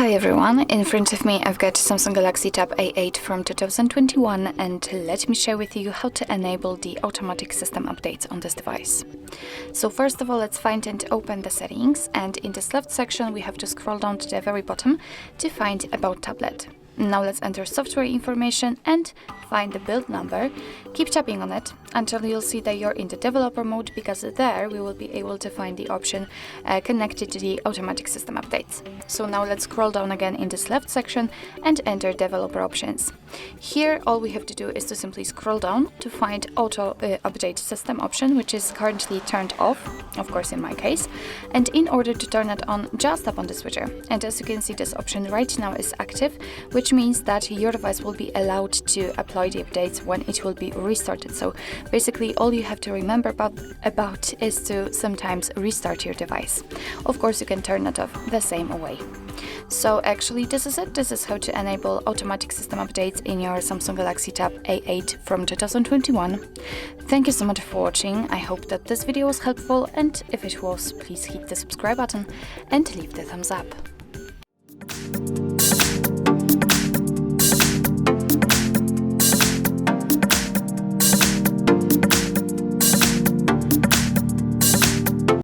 Hi everyone, in front of me I've got Samsung Galaxy Tab A8 from 2021 and let me share with you how to enable the automatic system updates on this device. So first of all, let's find and open the settings, and in this left section we have to scroll down to the very bottom to find About Tablet. Now let's enter software information and find the build number. Keep tapping on it until you'll see that you're in the developer mode, because there we will be able to find the option connected to the automatic system updates. So now let's scroll down again in this left section and enter developer options. Here all we have to do is to simply scroll down to find auto update system option, which is currently turned off, of course in my case. And in order to turn it on, just tap on the switcher. And as you can see, this option right now is active, which means that your device will be allowed to apply the updates when it will be restarted. So basically all you have to remember about is to sometimes restart your device. Of course you can turn it off the same way. So actually this is it. This is how to enable automatic system updates in your Samsung Galaxy Tab A8 from 2021. Thank you so much for watching. I hope that this video was helpful, and if it was, please hit the subscribe button and leave the thumbs up.